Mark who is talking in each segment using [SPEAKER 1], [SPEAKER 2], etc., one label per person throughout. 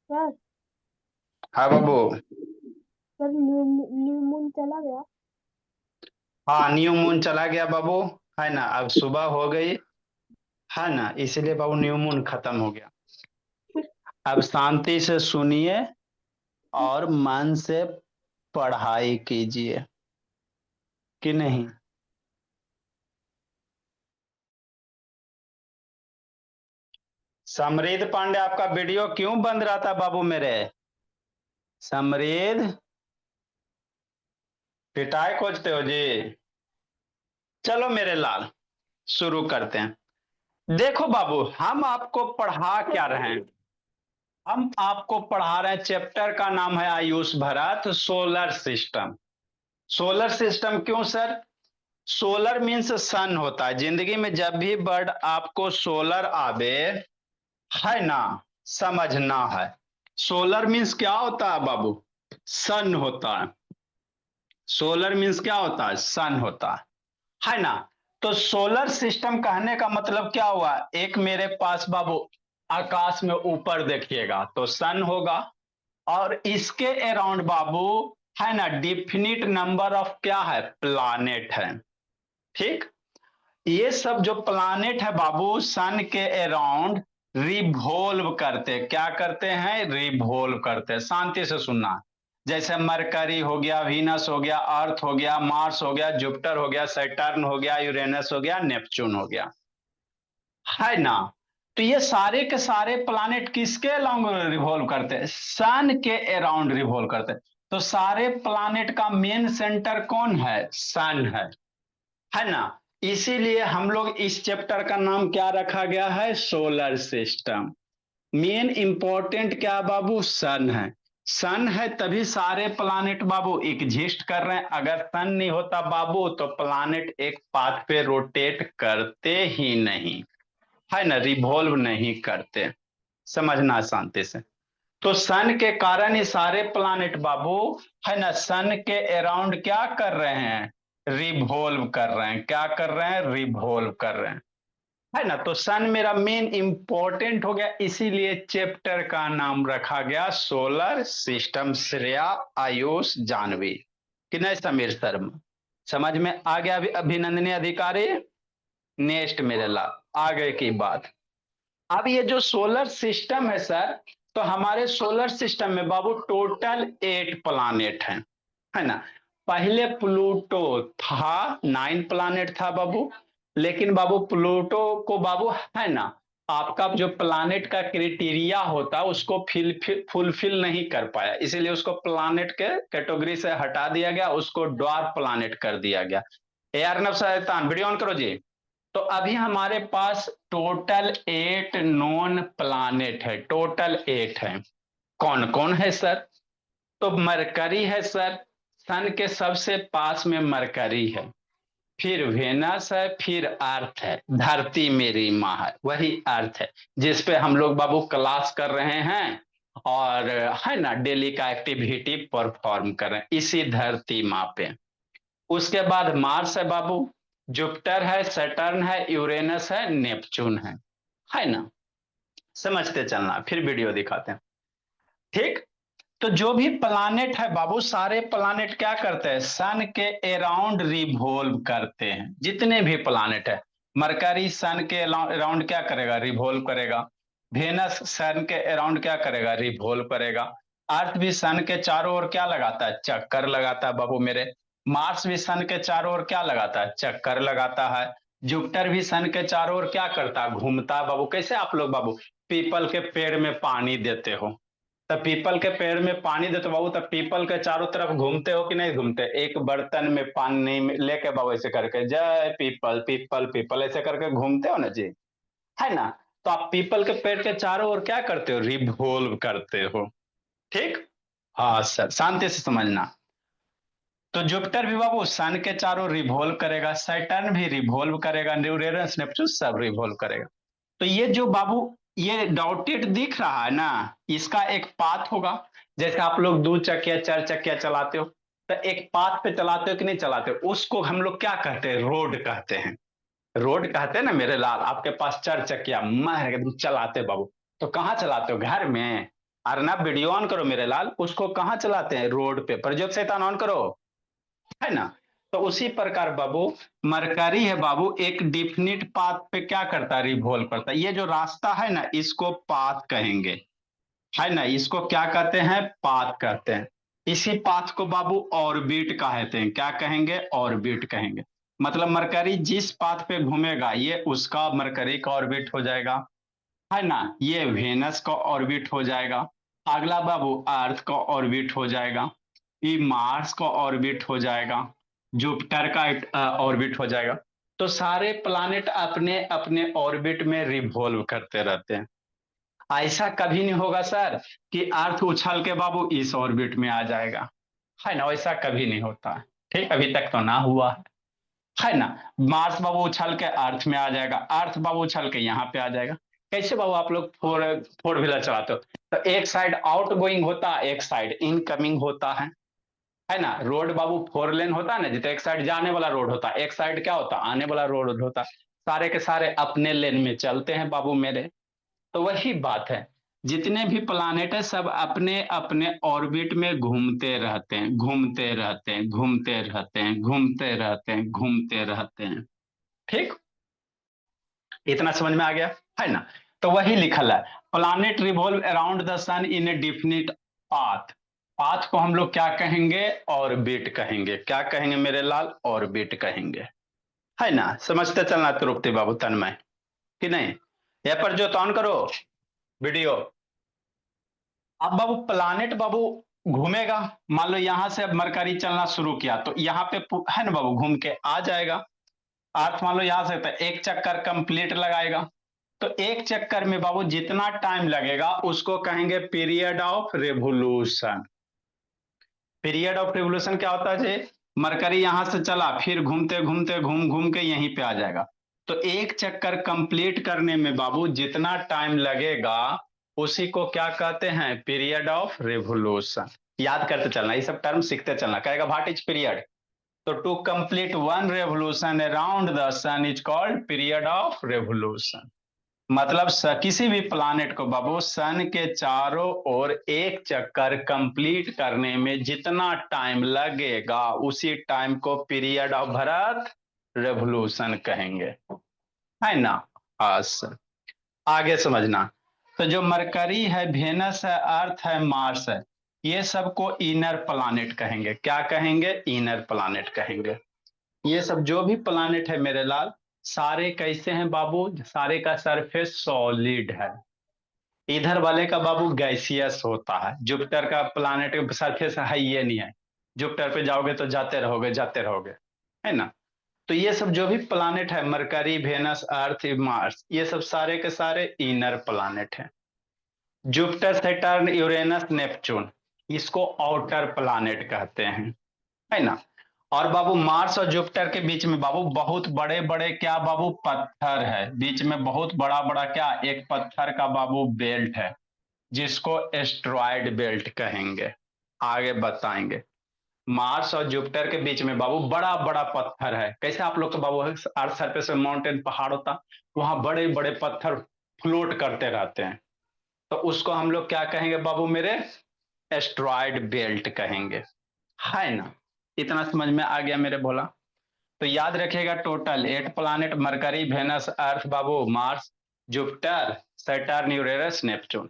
[SPEAKER 1] Sir.
[SPEAKER 2] हाँ बाबू।
[SPEAKER 1] Sir new moon चला गया।
[SPEAKER 2] हाँ, न्यू मून चला गया बाबू। है ना, अब सुबह हो गई। है ना, इसीलिए बाबू न्यू मून खत्म हो गया। अब शांति से सुनिए और मन से पढ़ाई कीजिए कि नहीं। समृद्ध पांडे, आपका वीडियो क्यों बंद रहा था बाबू मेरे? समृद्ध, पिटाई खोजते हो जी? चलो मेरे लाल, शुरू करते हैं। देखो बाबू, हम आपको पढ़ा क्या रहे हैं? हम आपको पढ़ा रहे हैं, चैप्टर का नाम है Ayush Bharat solar system. Solar system क्यों सर? सोलर मीन्स सन होता है। जिंदगी में जब भी वर्ड आपको सोलर आवे, है ना, समझना है। सोलर मीन्स क्या होता है बाबू? सन होता है। सोलर मीन्स क्या होता है? सन होता है ना। तो सोलर सिस्टम कहने का मतलब क्या हुआ? एक मेरे पास बाबू आकाश में ऊपर देखिएगा तो सन होगा, और इसके अराउंड बाबू, है ना, डिफिनिट नंबर ऑफ क्या है? प्लानेट है। ठीक। ये सब जो प्लानेट है बाबू, सन के अराउंड रिवॉल्व करते, क्या करते हैं? रिवॉल्व करते हैं। शांति से सुनना। जैसे मरकरी हो गया, वीनस हो गया, अर्थ हो गया, मार्स हो गया, जुपिटर हो गया, सैटर्न हो गया, यूरेनस हो गया, नेपच्यून हो गया, है ना। तो ये सारे के सारे प्लानेट किसके अराउंड रिवॉल्व करते हैं? सन के अराउंड रिवॉल्व करते हैं। तो सारे प्लानेट का मेन सेंटर कौन है? सन है ना। इसीलिए हम लोग इस चैप्टर का नाम क्या रखा गया है? Solar system. मेन इंपॉर्टेंट क्या बाबू? सन है। सन है तभी सारे प्लानेट बाबू एग्जिस्ट कर रहे हैं। अगर सन नहीं होता बाबू तो प्लानेट एक पाथ पे रोटेट करते ही नहीं, है ना, रिवॉल्व नहीं करते। समझना शांति से। तो सन के कारण ये सारे प्लानेट बाबू, है ना, सन के अराउंड क्या कर रहे हैं? रिवॉल्व कर रहे हैं। क्या कर रहे हैं? रिवॉल्व कर रहे हैं, है ना। तो सन मेरा मेन इंपॉर्टेंट हो गया, इसीलिए चैप्टर का नाम रखा गया सोलर सिस्टम। श्रेया, आयुष, जानवी, कि नहीं समीर शर्मा? समझ में आ गया? अभी अभिनंदनीय अधिकारी। नेक्स्ट मेरे ला आगे की बात। अब ये जो सोलर सिस्टम है सर, तो हमारे सोलर सिस्टम में बाबू टोटल 8 प्लानेट हैं, है ना। पहले प्लूटो था, 9 प्लानेट था बाबू। लेकिन बाबू प्लूटो को बाबू, है ना, आपका जो प्लानेट का क्राइटेरिया होता उसको फुलफिल नहीं कर पाया, इसीलिए उसको प्लानेट के कैटेगरी से हटा दिया गया, उसको ड्वार्फ प्लानेट कर दिया गया। ए अर्नब शैतान, वीडियो ऑन करो जी। तो अभी हमारे पास टोटल 8 नॉन प्लानेट है, टोटल 8 है। कौन कौन है सर? तो मरकरी है सर, सन के सबसे पास में मरकरी है। फिर वेनस है, फिर अर्थ है, धरती मेरी माँ है, वही अर्थ है जिस पे हम लोग बाबू क्लास कर रहे हैं, और है ना डेली का एक्टिविटी परफॉर्म कर रहे हैं इसी धरती माँ पे। उसके बाद मार्स है बाबू, जुपिटर है, सैटर्न है, यूरेनस है, नेपच्यून है ना। समझते चलना, फिर वीडियो दिखाते हैं। ठीक। तो जो भी प्लानेट है बाबू, सारे प्लानेट क्या करते हैं? सन के अराउंड रिवॉल्व करते हैं, जितने भी प्लानेट है। मरकरी सन के अराउंड क्या करेगा? रिवॉल्व करेगा। वेनस सन के अराउंड क्या करेगा? रिवॉल्व करेगा। अर्थ भी सन के चारों ओर क्या लगाता है? चक्कर लगाता है बाबू मेरे। मार्स भी सन के चारों ओर क्या लगाता है? चक्कर लगाता है। जुपिटर भी सन के चारों ओर क्या करता है? घूमता है बाबू। कैसे आप लोग बाबू पीपल के पेड़ में पानी देते हो, तब पीपल के पेड़ में पानी देते बाबू, तब पीपल के चारों तरफ घूमते हो कि नहीं घूमते? एक बर्तन में पानी लेके बाबू ऐसे करके जय पीपल पीपल पीपल ऐसे करके घूमते हो ना जी, है ना। तो आप पीपल के पेड़ के चारों ओर क्या करते हो? रिवॉल्व करते हो। ठीक। हाँ सर, शांति से समझना। तो जुपिटर भी बाबू सन के चारों रिवॉल्व करेगा, सैटर्न भी रिवॉल्व करेगा, यूरेनस नेपच्यून सब रिवॉल्व करेगा। तो ये जो बाबू ये डॉटेड दिख रहा है ना, इसका एक पाथ होगा। जैसे आप लोग 2 चक्किया 4 चक्किया चलाते हो, तो एक पाथ पे चलाते हो कि नहीं चलाते हो? उसको हम लोग क्या कहते हैं? रोड कहते हैं। रोड कहते हैं ना मेरे लाल। आपके पास 4 चक्किया मैं एकदम चलाते बाबू, तो कहाँ चलाते हो? घर में, अर्नब वीडियो ऑन करो मेरे लाल, उसको कहाँ चलाते हैं? रोड पे। प्रज्योत शैतान ऑन करो, है ना। तो उसी प्रकार बाबू मरकरी है बाबू, एक डिफिनिट पाथ पे क्या करता है? रिवॉल्व करता है। ये जो रास्ता है ना, इसको पाथ कहेंगे, है ना। इसको क्या कहते हैं? पाथ कहते हैं। इसी पाथ को बाबू ऑर्बिट कहते हैं। क्या कहेंगे? ऑर्बिट कहेंगे। मतलब मरकरी जिस पाथ पे घूमेगा, ये उसका मरकरी का ऑर्बिट हो जाएगा, है ना। ये वेनस का ऑर्बिट हो जाएगा। अगला बाबू अर्थ का ऑर्बिट हो जाएगा। ये मार्स का ऑर्बिट हो जाएगा। जुपिटर का ऑर्बिट हो जाएगा। तो सारे प्लानेट अपने अपने ऑर्बिट में रिवॉल्व करते रहते हैं। ऐसा कभी नहीं होगा सर कि अर्थ उछल के बाबू इस ऑर्बिट में आ जाएगा, है ना। ऐसा कभी नहीं होता है। ठीक, अभी तक तो ना हुआ है ना। मार्स बाबू उछल के अर्थ में आ जाएगा, अर्थ बाबू उछल के यहाँ पे आ जाएगा। कैसे बाबू आप लोग फोर फोर व्हीलर चलाते हो? तो एक साइड आउट गोइंग होता है, एक साइड इनकमिंग होता है ना। रोड बाबू फोर लेन होता है ना, जितने एक साइड जाने वाला रोड होता है, एक साइड क्या होता है? आने वाला रोड होता है। सारे के सारे अपने लेन में चलते हैं बाबू मेरे। तो वही बात है, जितने भी प्लानेट है सब अपने अपने ऑर्बिट में घूमते रहते हैं, घूमते रहते हैं, घूमते रहते हैं, घूमते रहते हैं, घूमते रहते हैं। ठीक, इतना समझ में आ गया, है ना। तो वही लिखल है, planet revolve around the sun in a definite path. Path को हम लोग क्या कहेंगे? ऑर्बिट कहेंगे। क्या कहेंगे मेरे लाल? ऑर्बिट कहेंगे, है ना। समझते चलना त्रुप्ति बाबू, तन्मय, कि नहीं? यहाँ पर जो ऑन करो वीडियो। अब बाबू प्लानेट बाबू घूमेगा। मान लो यहां से अब मरकरी चलना शुरू किया, तो यहाँ पे है ना बाबू, घूम के आ जाएगा। अर्थ मान लो यहां से, तो एक चक्कर कंप्लीट लगाएगा। तो एक चक्कर में बाबू जितना टाइम लगेगा उसको कहेंगे period of revolution. Period of revolution क्या होता है जी? मरकरी यहां से चला, फिर घूमते घूमते घूम घूम के यहीं पे आ जाएगा। तो एक चक्कर कंप्लीट करने में बाबू जितना टाइम लगेगा, उसी को क्या कहते हैं? Period of revolution. याद करते चलना, ये सब टर्म सीखते चलना। कहेगा व्हाट इज पीरियड? तो to complete one revolution around the sun is called period of revolution. मतलब किसी भी प्लानेट को बाबू सन के चारों ओर एक चक्कर कंप्लीट करने में जितना टाइम लगेगा, उसी टाइम को पीरियड ऑफ भारत रेवोल्यूशन कहेंगे, है ना। सर आगे समझना। तो जो मरकरी है, वेनस है, अर्थ है, मार्स है, ये सबको इनर प्लानेट कहेंगे। क्या कहेंगे? इनर प्लानेट कहेंगे। ये सब जो भी प्लानेट है मेरे लाल, सारे कैसे हैं बाबू? सारे का सरफेस सॉलिड है। इधर वाले का बाबू गैसियस होता है। जुपिटर का प्लानेट का सरफेस है ये नहीं है। जुपिटर पे जाओगे तो जाते रहोगे, जाते रहोगे, है ना। तो ये सब जो भी प्लानेट है, मरकरी, वेनस, अर्थ, मार्स, ये सब सारे के सारे इनर प्लानेट हैं। जुपिटर, सैटर्न, यूरेनस, नेपच्यून, इसको आउटर प्लानेट कहते हैं, है ना। और बाबू मार्स और जुपिटर के बीच में बाबू बहुत बड़े बड़े क्या बाबू? पत्थर है। बीच में बहुत बड़ा बड़ा क्या? एक पत्थर का बाबू बेल्ट है, जिसको एस्ट्रॉयड बेल्ट कहेंगे। आगे बताएंगे। मार्स और जुपिटर के बीच में बाबू बड़ा बड़ा पत्थर है। कैसे आप लोग तो बाबू अर्थ सरफेस में माउंटेन पहाड़ होता, वहां बड़े बड़े पत्थर फ्लोट करते रहते हैं। तो उसको हम लोग क्या कहेंगे बाबू मेरे? एस्ट्रॉयड बेल्ट कहेंगे, है ना। इतना समझ में आ गया मेरे भोला? तो याद रखिएगा, total 8 planet, Mercury, Venus, Earth बाबू, Mars, Jupiter, Saturn, Uranus, Neptune.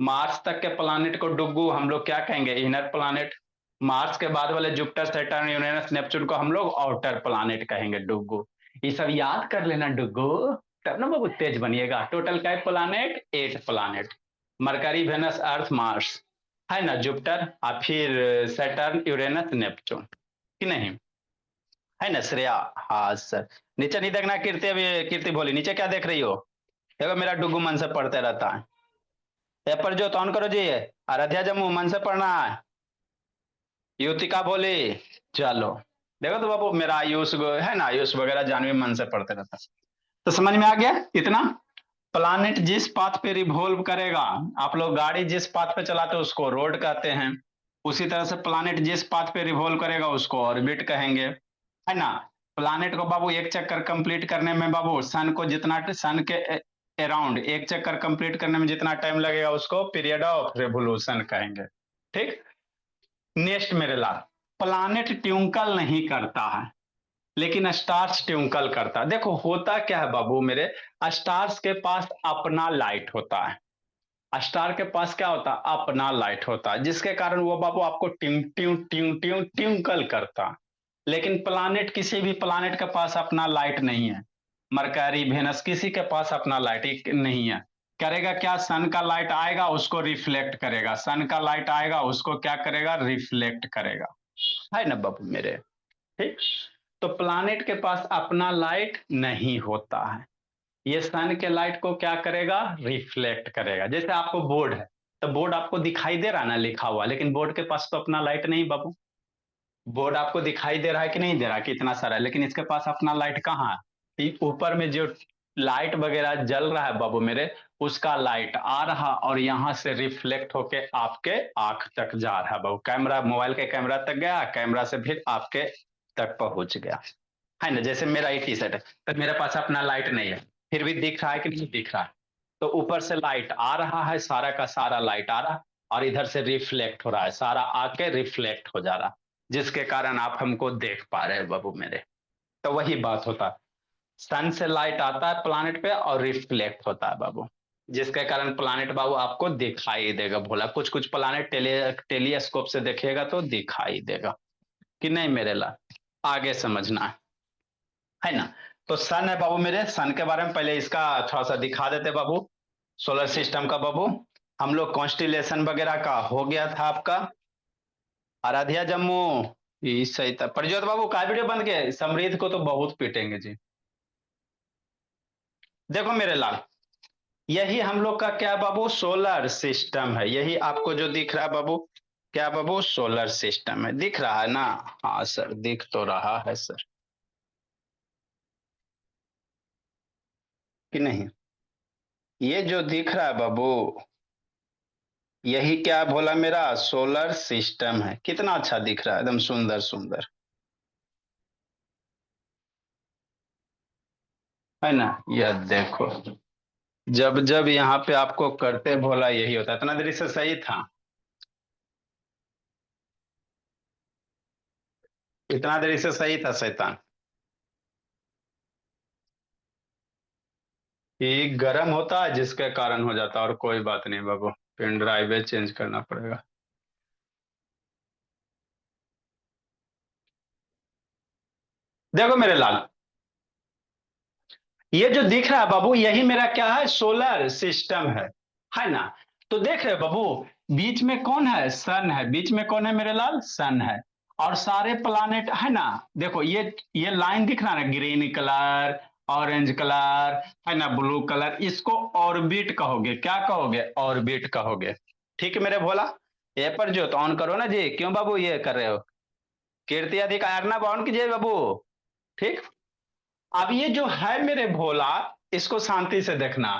[SPEAKER 2] Mars तक के प्लानेट को डुग्गू हम लोग क्या कहेंगे? Inner planet. मार्स के बाद वाले जुपिटर, सैटर्न, यूरेनस, नेपच्यून को हम लोग आउटर प्लानेट कहेंगे, डुग्गू। ये सब याद कर लेना डुग्गू, तब ना बाबू तेज बनिएगा। टोटल क्या प्लानेट? 8 प्लानेट। मरकरी, वेनस, अर्थ, मार्स, है ना, जुपिटर, और फिर सैटर्न, यूरेनस, नेपच्यून, कि नहीं? है ना श्रेया? हाँ सर। नीचे नहीं देखना कीर्ति, अभी कीर्ति बोली नीचे क्या देख रही हो? देखो मेरा डुगू मन से पढ़ते रहता है। पेपर जो ऑन करो जी। आराध्या जम्मू मन से पढ़ना है। युतिका बोली चलो। देखो तो बाबू मेरा आयुष है ना, आयुष वगैरह जानवी मन से पढ़ते रहता है। तो समझ में आ गया इतना? प्लानेट जिस पाथ पे रिवॉल्व करेगा, आप लोग गाड़ी जिस पाथ पे चलाते हो उसको रोड कहते हैं। उसी तरह से प्लानेट जिस पाथ पे रिवॉल्व करेगा उसको ऑर्बिट कहेंगे, है ना। प्लानेट को बाबू एक चक्कर कंप्लीट करने में बाबू सन को जितना सन के अराउंड, एक चक्कर कंप्लीट करने में जितना टाइम लगेगा उसको पीरियड ऑफ रेवोल्यूशन कहेंगे। ठीक, नेक्स्ट मेरे लाल, प्लानेट ट्विंकल नहीं करता है लेकिन स्टार्स ट्विंकल करता है। देखो होता क्या है बाबू मेरे, स्टार्स के पास अपना लाइट होता है, स्टार के पास क्या होता है, अपना लाइट होता है, जिसके कारण वो बाबू आपको ट्यूं ट्यूं ट्यूं ट्यूं ट्विंकल करता है। लेकिन प्लानेट, किसी भी प्लानेट के पास अपना लाइट नहीं है, मरकरी वेनस किसी के पास अपना लाइट नहीं है। करेगा क्या, सन का लाइट आएगा उसको रिफ्लेक्ट करेगा, सन का लाइट आएगा उसको क्या करेगा, रिफ्लेक्ट करेगा, है ना बाबू मेरे। ठीक, तो प्लानेट के पास अपना लाइट नहीं होता है, ये सन के लाइट को क्या करेगा, रिफ्लेक्ट करेगा। जैसे आपको बोर्ड है, तो बोर्ड आपको दिखाई दे रहा है ना लिखा हुआ, लेकिन बोर्ड के पास तो अपना लाइट नहीं बाबू। बोर्ड आपको दिखाई दे रहा है कि नहीं दे रहा, कितना सारा है, लेकिन इसके पास अपना लाइट कहाँ है, ऊपर में जो लाइट वगैरह जल रहा है बाबू मेरे, उसका लाइट आ रहा और यहां से रिफ्लेक्ट होके आपके आंख तक जा रहा है बाबू, कैमरा, मोबाइल के कैमरा तक गया, कैमरा से फिर आपके तक पहुंच गया, है ना। जैसे मेरा ये टी शर्ट है, तो मेरे पास अपना लाइट नहीं है, फिर भी दिख रहा है कि नहीं दिख रहा है, तो ऊपर से लाइट आ रहा है, सारा का सारा लाइट आ रहा है और इधर से रिफ्लेक्ट हो रहा है, सारा आके रिफ्लेक्ट हो जा रहा है, जिसके कारण आप हमको देख पा रहे हैं बाबू मेरे। तो वही बात होता है, सन से लाइट आता है प्लानेट पे और रिफ्लेक्ट होता है बाबू, जिसके कारण प्लानेट बाबू आपको दिखाई देगा। भोला कुछ कुछ प्लानेट टेलीस्कोप से देखिएगा तो दिखाई देगा कि नहीं मेरे ला, आगे समझना है ना। तो सन है बाबू मेरे, सन के बारे में पहले इसका थोड़ा सा दिखा देते बाबू, सोलर सिस्टम का बाबू। हम लोग कॉन्स्टिलेशन वगैरह का हो गया था आपका, आराध्या जम्मू, ये सही था। प्रज्योत बाबू का वीडियो बंद किया, समृद्ध को तो बहुत पीटेंगे जी। देखो मेरे लाल, यही हम लोग का क्या बाबू, सोलर सिस्टम है, यही आपको जो दिख रहा है बाबू, क्या बाबू, सोलर सिस्टम है, दिख रहा है ना। हाँ सर दिख तो रहा है सर, कि नहीं, ये जो दिख रहा है बाबू, यही क्या बोला मेरा, सोलर सिस्टम है। कितना अच्छा दिख रहा है, एकदम सुंदर सुंदर, है ना। यह देखो, जब जब यहाँ पे आपको करते भोला यही होता है, इतना देरी से सही था, इतना देरी से सही था शैतान। ये गर्म होता है जिसके कारण हो जाता है, और कोई बात नहीं बाबू, पेन ड्राइव चेंज करना पड़ेगा। देखो मेरे लाल, ये जो दिख रहा है बाबू, यही मेरा क्या है, सोलर सिस्टम है ना। तो देख रहे हो बाबू, बीच में कौन है, सन है, बीच में कौन है मेरे लाल, सन है, और सारे प्लानेट है ना। देखो ये लाइन दिख रहा है ना, ग्रीन कलर, ऑरेंज कलर, है ना, ब्लू कलर, इसको ऑर्बिट कहोगे, क्या कहोगे, ऑर्बिट कहोगे। ठीक है मेरे भोला, ये पर जो तो ऑन करो ना जी, क्यों बाबू ये कर रहे हो, कीर्ति अधिक आयरना ऑन कीजिए बाबू। ठीक, अब ये जो है मेरे भोला, इसको शांति से देखना।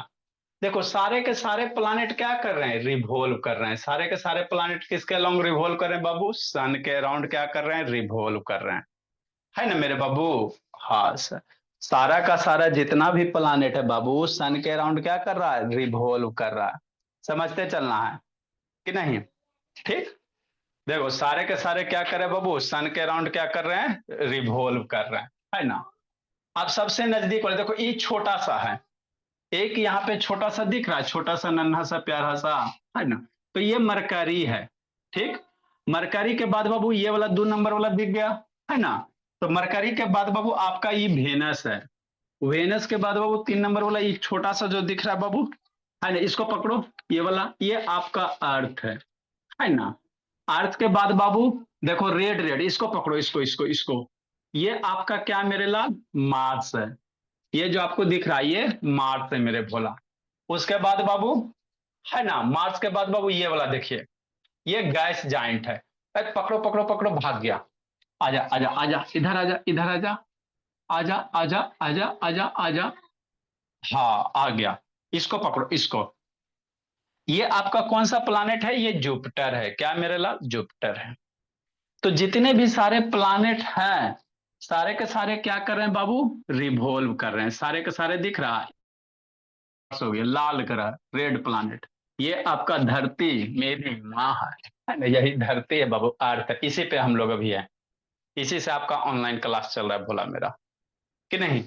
[SPEAKER 2] देखो सारे के सारे प्लानेट क्या कर रहे हैं, रिवॉल्व कर रहे हैं, सारे के सारे प्लानेट किसके अलोंग रिवॉल्व कर रहे हैं बाबू, सन के अराउंड क्या कर रहे हैं, रिवॉल्व कर रहे हैं, है ना मेरे बाबू। हाँ सर, सारा का सारा जितना भी प्लानेट है बाबू, सन के अराउंड क्या कर रहा है, रिवॉल्व कर रहा है, समझते चलना है कि नहीं। ठीक, देखो सारे के सारे क्या कर रहे हैं बाबू, सन के अराउंड क्या कर रहे हैं, रिवॉल्व कर रहे हैं, है ना। अब सबसे नजदीक वाले देखो, ये छोटा सा है, एक यहाँ पे छोटा सा दिख रहा है, छोटा सा नन्हा सा प्यारा सा, है ना, तो ये मरकरी है। ठीक, मरकरी के बाद बाबू ये वाला 2 नंबर वाला दिख गया, है ना। तो मरकरी के बाद बाबू आपका ये वेनस है, वेनस के बाद बाबू 3 नंबर वाला ये छोटा सा जो दिख रहा है बाबू, है ना, इसको पकड़ो, ये वाला, ये आपका अर्थ है ना। अर्थ के बाद बाबू देखो रेड रेड, इसको पकड़ो, इसको ये आपका क्या मेरे लाल, मार्स है, ये जो आपको दिख रहा है ये मार्स है मेरे भोला। उसके बाद बाबू, है ना, मार्स के बाद बाबू ये वाला देखिए, ये गैस जाइंट है। अरे पकड़ो पकड़ो पकड़ो, भाग गया, आजा आजा आजा, इधर आजा, इधर आजा, आजा आजा आजा आजा आजा, हाँ आ गया, इसको पकड़ो, इसको, ये आपका कौन सा प्लानेट है, ये जुपिटर है, क्या मेरे लाल, जुपिटर है। तो जितने भी सारे प्लानेट हैं, सारे के सारे क्या कर रहे हैं बाबू, रिवॉल्व कर रहे हैं, सारे के सारे दिख रहा है। हो गया, लाल ग्रह, रेड प्लानेट। ये आपका धरती मेरी माँ है ना, यही धरती है बाबू, अर्थ, इसी पे हम लोग अभी है। इसी से आपका ऑनलाइन क्लास चल रहा है भोला मेरा, कि नहीं?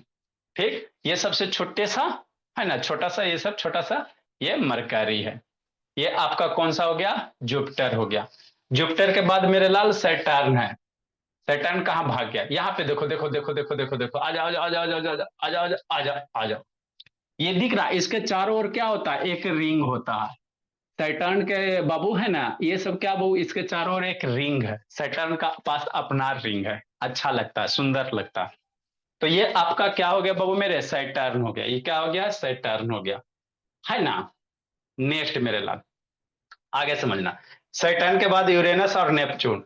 [SPEAKER 2] ठीक, ये सबसे छोटे सा है ना, छोटा सा, ये सब छोटा सा, ये मरकरी है। ये आपका कौन सा हो गया? जुपिटर हो गया। जुपिटर के बाद मेरे लाल सैटर्न है। सैटर्न कहाँ भाग गया? यहाँ पे देखो देखो देखो देखो देखो देखो, आ जाओ आ जाओ आ जाओ आ जाओ आ जाओ आ जाओ आ जाओ। ये दिख रहा है, इसके चारों ओर क्या होता है? एक रिंग होता है। सैटर्न के बाबू है ना, ये सब क्या बाबू, इसके चारों ओर एक रिंग है। सैटर्न का पास अपना रिंग है, अच्छा लगता है, सुंदर लगता है। तो ये आपका क्या हो गया बाबू मेरे? सैटर्न हो गया। ये क्या हो गया? सैटर्न हो गया, है ना। नेक्स्ट मेरे लाल, आगे समझना। सैटर्न के बाद यूरेनस और नेपच्यून,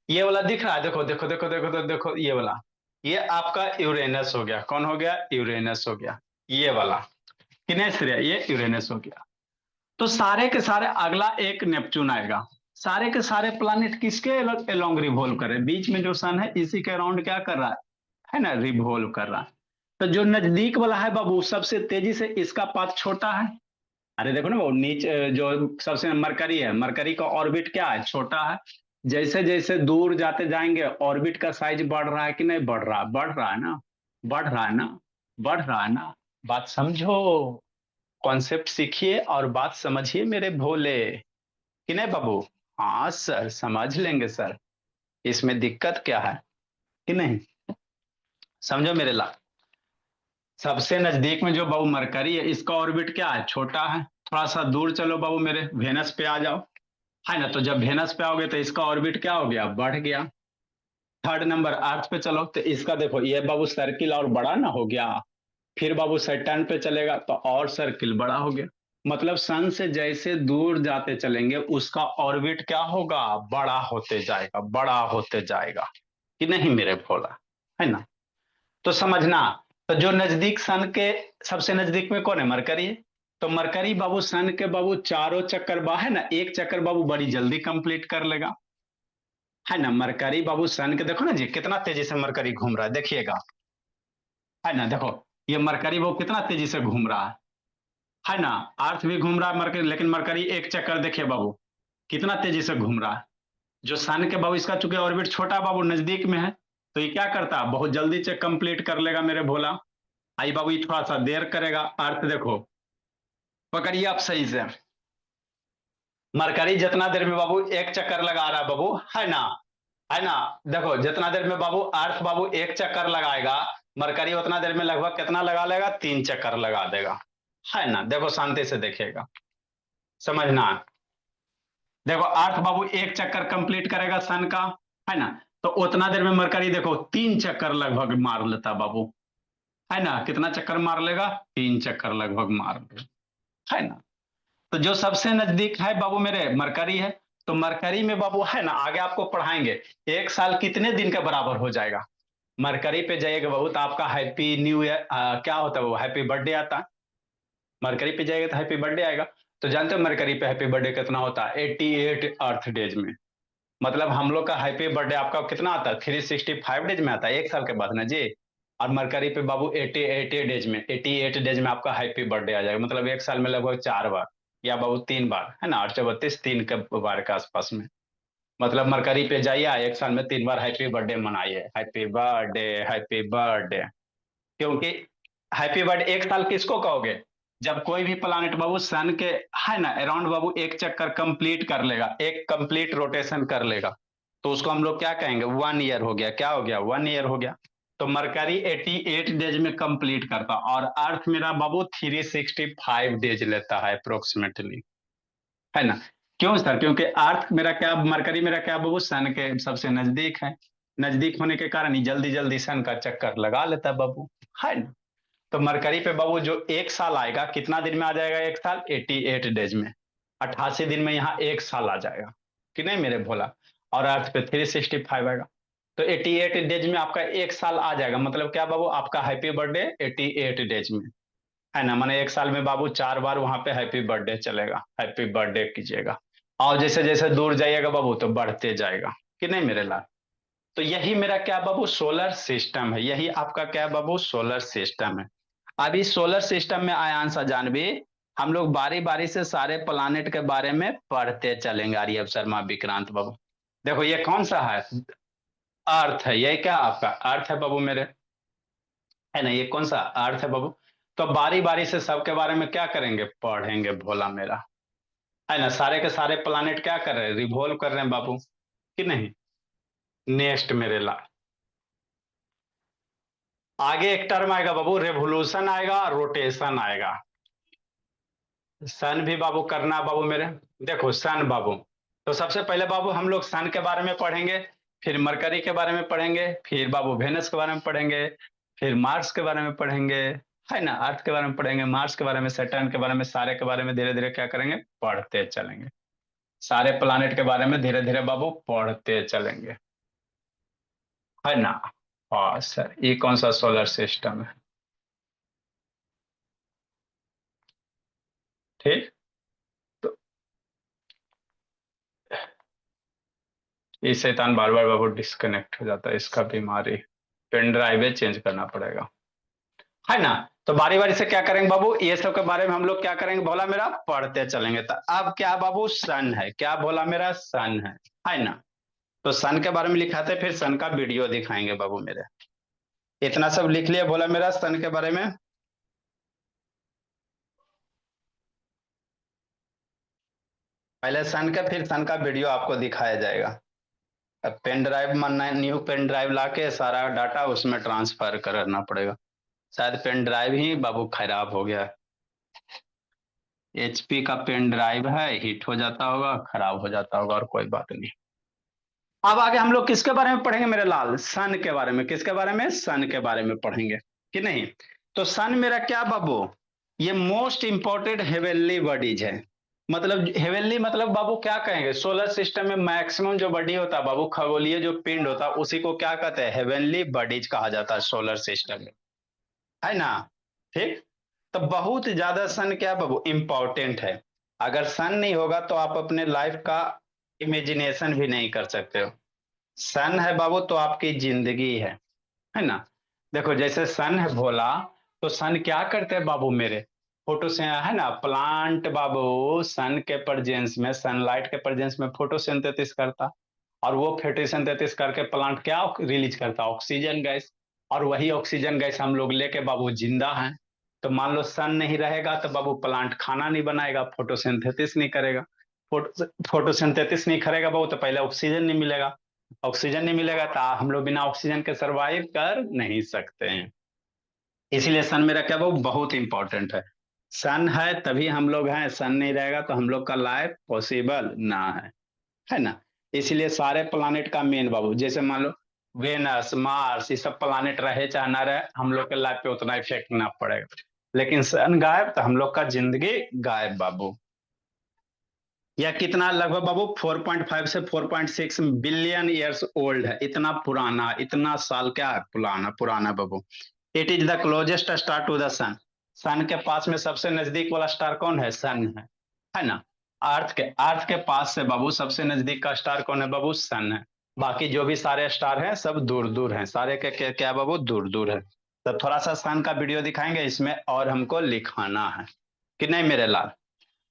[SPEAKER 2] ये वाला दिख रहा है, देखो देखो देखो देखो देखो देखो, ये वाला, ये आपका यूरेनस हो गया। कौन हो गया? यूरेनस हो गया, ये वाला। किने श्रेय, ये यूरेनस हो गया। तो सारे के सारे अगला एक नेपच्यून आएगा। सारे के सारे प्लानिट किसके एलोंग रिवॉल्व कर रहे हैं? बीच में जो सन है इसी के अराउंड क्या कर रहा है ना, रिवॉल्व कर रहा है। तो जो नजदीक वाला है बाबू, सबसे तेजी से इसका पाथ छोटा है। अरे देखो ना वो नीचे जो सबसे मरकरी है, मरकरी का ऑर्बिट क्या है? छोटा है। जैसे जैसे दूर जाते जाएंगे ऑर्बिट का साइज बढ़ रहा है कि नहीं बढ़ रहा? बढ़ रहा है ना, बढ़ रहा है ना, बढ़ रहा है ना। बात समझो, कॉन्सेप्ट सीखिए और बात समझिए मेरे भोले, कि नहीं बाबू? हाँ सर, समझ लेंगे सर, इसमें दिक्कत क्या है, कि नहीं? समझो मेरे ला, सबसे नजदीक में जो बाबू मरकरी है, इसका ऑर्बिट क्या है? छोटा है। थोड़ा सा दूर चलो बाबू मेरे, वेनस पे आ जाओ, है ना। तो जब वेनस पे आओगे तो इसका ऑर्बिट क्या हो गया? बढ़ गया। थर्ड नंबर अर्थ पे चलो, तो इसका देखो ये बाबू सर्किल और बड़ा ना हो गया। फिर बाबू सैटर्न पे चलेगा तो और सर्किल बड़ा हो गया। मतलब सन से जैसे दूर जाते चलेंगे उसका ऑर्बिट क्या होगा? बड़ा होते जाएगा, बड़ा होते जाएगा, कि नहीं मेरे भोला, है ना। तो समझना, तो जो नजदीक सन के सबसे नजदीक में कौन है? मरकरी है। तो मरकरी बाबू सन के बाबू चारों चक्कर बा है ना, एक चक्कर बाबू बड़ी जल्दी कंप्लीट कर लेगा, है ना। मरकरी बाबू सन के देखो ना जी, कितना तेजी से मरकरी घूम रहा है, देखिएगा, है ना। देखो ये मरकरी वो कितना तेजी से घूम रहा है ना। अर्थ भी घूम रहा है मरकरी, लेकिन मरकरी एक चक्कर देखिए बाबू कितना तेजी से घूम रहा है। जो सन के बाबू, इसका चूंकि ऑर्बिट छोटा बाबू नजदीक में है, तो ये क्या करता है? बहुत जल्दी से कंप्लीट कर लेगा मेरे भोला। आई बाबू ये थोड़ा सा देर करेगा। अर्थ देखो, पकड़िए आप सही से, मरकरी जितना देर में बाबू एक चक्कर लगा रहा है बाबू, है ना, है ना। देखो जितना देर में बाबू अर्थ बाबू एक चक्कर लगाएगा, मरकरी उतना देर में लगभग कितना लगा लेगा? 3 चक्कर लगा देगा, है ना। देखो शांति से देखिएगा, समझना। देखो अर्थ बाबू एक चक्कर कंप्लीट करेगा सन का, है ना। तो उतना देर में मरकरी देखो 3 चक्कर लगभग मार लेता बाबू, है ना। कितना चक्कर मार लेगा? 3 चक्कर लगभग मार लेगा, है ना। तो जो सबसे नजदीक है बाबू मेरे मरकरी है। तो मरकरी में बाबू है ना, आगे आपको पढ़ाएंगे, एक साल कितने दिन के बराबर हो जाएगा। मरकरी पे जाइएगा बाबू तो आपका हैप्पी न्यू ईयर क्या होता है, वो हैप्पी बर्थडे आता है। मरकरी पे जाएगा तो हैप्पी बर्थडे आएगा। तो जानते हो मरकरी पे हैप्पी बर्थडे कितना होता है? 88 अर्थ डेज में। मतलब हम लोग का हैप्पी बर्थडे आपका कितना आता है? 365 डेज में आता है, एक साल के बाद ना जी। और मरकरी पे बाबू 88 डेज में आपका हैप्पी बर्थडे आ जाएगा। मतलब एक साल में लगभग 4 बार या बाबू 3 बार, है ना। 8 32 तीन के बार के आसपास में। मतलब मरकरी पे जाइए, एक साल में 3 बार हैप्पी बर्थडे मनाइए, हैप्पी बर्थडे, हैप्पी बर्थडे। क्योंकि हैप्पी बर्थडे एक साल किसको कहोगे? जब कोई भी प्लानिट बाबू सन के, है ना, अराउंड बाबू एक चक्कर कंप्लीट कर लेगा, एक कंप्लीट रोटेशन कर लेगा, तो उसको हम लोग क्या कहेंगे? 1 ईयर हो गया। क्या हो गया? 1 ईयर हो गया। तो मरकरी 88 डेज में कंप्लीट करता, और अर्थ मेरा बाबू 365 डेज लेता है अप्रोक्सीमेटली, है ना। क्यों सर? क्योंकि अर्थ मेरा क्या, मरकरी मेरा क्या बाबू सन के सबसे नजदीक है। नजदीक होने के कारण ही जल्दी जल्दी सन का चक्कर लगा लेता है बाबू, है ना। तो मरकरी पे बाबू जो एक साल आएगा, कितना दिन में आ जाएगा एक साल? 88 डेज में। 88 दिन में यहाँ एक साल आ जाएगा, कि नहीं मेरे भोला। और अर्थ पे 365 आएगा। तो 88 डेज में आपका एक साल आ जाएगा। मतलब क्या बाबू, आपका हैप्पी बर्थडे 88 डेज में, है ना। माने एक साल में बाबू 4 बार वहां पे हैप्पी बर्थडे चलेगा, हैप्पी बर्थडे कीजिएगा। और जैसे जैसे दूर जाइएगा बाबू तो बढ़ते जाएगा, कि नहीं मेरे लाल। तो यही मेरा क्या बाबू, सोलर सिस्टम है। यही आपका क्या बाबू, सोलर सिस्टम है। अब इस सोलर सिस्टम में आयांश जानवी हम लोग बारी बारी से सारे प्लानेट के बारे में पढ़ते चलेंगे। आर्यभ शर्मा, विक्रांत बाबू, देखो ये कौन सा है? अर्थ है। ये क्या आपका अर्थ है बाबू मेरे, है ना? ये कौन सा अर्थ है बाबू? तो बारी बारी से सबके बारे में क्या करेंगे? पढ़ेंगे भोला मेरा, है ना? सारे के सारे प्लानेट क्या कर रहे हैं? रिवॉल्व कर रहे हैं बाबू, कि नहीं? नेक्स्ट मेरे ला, आगे एक टर्म आएगा बाबू, रेवोल्यूशन आएगा, रोटेशन आएगा। सन भी बाबू करना बाबू मेरे, देखो सन बाबू, तो सबसे पहले बाबू हम लोग सन के बारे में पढ़ेंगे, फिर मरकरी के बारे में पढ़ेंगे, फिर बाबू वेनस के बारे में पढ़ेंगे, फिर मार्स के बारे में पढ़ेंगे, है ना? अर्थ के बारे में पढ़ेंगे, मार्स के बारे में, सैटर्न के बारे में, सारे के बारे में धीरे धीरे क्या करेंगे? पढ़ते चलेंगे। सारे प्लानेट के बारे में धीरे धीरे बाबू पढ़ते चलेंगे, है ना? हाँ सर, ये कौन सा सोलर सिस्टम है? ठीक, तो ये शैतान बार बार बाबू डिस्कनेक्ट हो जाता है, इसका बीमारी, पेन ड्राइव चेंज करना पड़ेगा, है ना? तो बारी बारी से क्या करेंगे बाबू, ये सब के बारे में हम लोग क्या करेंगे भोला मेरा? पढ़ते चलेंगे। तो अब क्या बाबू? सन है, क्या भोला मेरा? सन है ना? तो सन के बारे में लिखाते, फिर सन का वीडियो दिखाएंगे बाबू मेरे। इतना सब लिख लिया भोला मेरा सन के बारे में। पहले सन का, फिर सन का वीडियो आपको दिखाया जाएगा। अब पेन ड्राइव मानना है, न्यू पेन ड्राइव लाके सारा डाटा उसमें ट्रांसफर करना पड़ेगा। शायद पेन ड्राइव ही बाबू खराब हो गया है। एचपी का पेन ड्राइव है, हिट हो जाता होगा, खराब हो जाता होगा, और कोई बात नहीं। अब आगे हम लोग किसके बारे में पढ़ेंगे मेरे लाल? सन के बारे में। किसके बारे में? सन के बारे में पढ़ेंगे, कि नहीं? तो सन मेरा क्या बाबू? ये मोस्ट इंपॉर्टेंट हेवेनली बॉडीज है। मतलब हेवेनली मतलब बाबू क्या कहेंगे? सोलर सिस्टम में मैक्सिमम जो बॉडी होता है बाबू, खगोलीय जो पिंड होता है, उसी को क्या कहते हैं? हेवेनली बॉडीज कहा जाता है सोलर सिस्टम में, है ना? ठीक, तो बहुत ज्यादा सन क्या बाबू? इंपॉर्टेंट है। अगर सन नहीं होगा तो आप अपने लाइफ का इमेजिनेशन भी नहीं कर सकते हो। सन है बाबू तो आपकी जिंदगी है ना? देखो जैसे सन है भोला, तो सन क्या करते हैं बाबू मेरे? फोटो, है ना? प्लांट बाबू सन के प्रेजेंस में, सनलाइट के प्रेजेंस में फोटोसिंथेसिस करता, और वो फोटोसिंथेसिस करके प्लांट क्या रिलीज करता? Oxygen gas. और वही ऑक्सीजन गैस हम लोग लेके बाबू जिंदा हैं। तो मान लो सन नहीं रहेगा तो बाबू प्लांट खाना नहीं बनाएगा, फोटोसिंथेसिस नहीं करेगा। फोटोसिंथेसिस नहीं करेगा बाबू तो पहले ऑक्सीजन नहीं मिलेगा, ऑक्सीजन नहीं मिलेगा तो हम लोग बिना ऑक्सीजन के सरवाइव कर नहीं सकते हैं। इसलिए सन मेरा क्या बाबू? बहुत इंपॉर्टेंट है। सन है तभी हम लोग हैं, सन नहीं रहेगा तो हम लोग का लाइफ पॉसिबल ना है ना? इसलिए सारे प्लानेट का मेन बाबू, जैसे मान लो वेनस, मार्स, ये सब प्लानेट रहे चाहे ना रहे, हम लोग के लाइफ पे उतना इफेक्ट ना पड़ेगा। लेकिन सन गायब तो हम लोग का जिंदगी गायब बाबू। यह कितना लगभग बाबू 4.5 से 4.6 बिलियन ईयर्स ओल्ड है। इतना पुराना, इतना साल क्या है? पुराना पुराना बाबू। It is the closest star to the sun. Sun के पास में सबसे नजदीक वाला स्टार कौन है? सन है ना? अर्थ के पास से बाबू सबसे नजदीक का स्टार कौन है बाबू? सन है। बाकी जो भी सारे स्टार हैं सब दूर दूर हैं, सारे के क्या बाबू? दूर दूर है। तो थोड़ा सा सन का वीडियो दिखाएंगे इसमें, और हमको लिखाना है, कि नहीं मेरे लाल?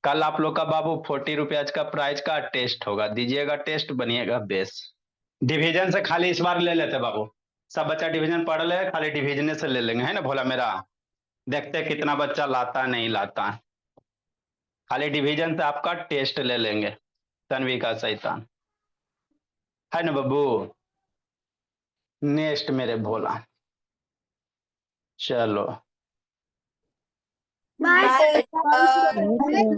[SPEAKER 2] कल आप लोग का बाबू 40 रुपयाज का प्राइज का टेस्ट होगा, दीजिएगा टेस्ट, बनिएगा बेस। डिवीजन से खाली इस बार ले लेते बाबू, सब बच्चा डिवीजन पढ़ ले, खाली डिवीजन से ले लेंगे, है ना भोला मेरा? देखते कितना बच्चा लाता नहीं लाता, खाली डिवीजन से आपका टेस्ट ले लेंगे। तनवी का शैतान, है ना बाबू? नेक्स्ट मेरे भोला, चलो
[SPEAKER 1] बाय।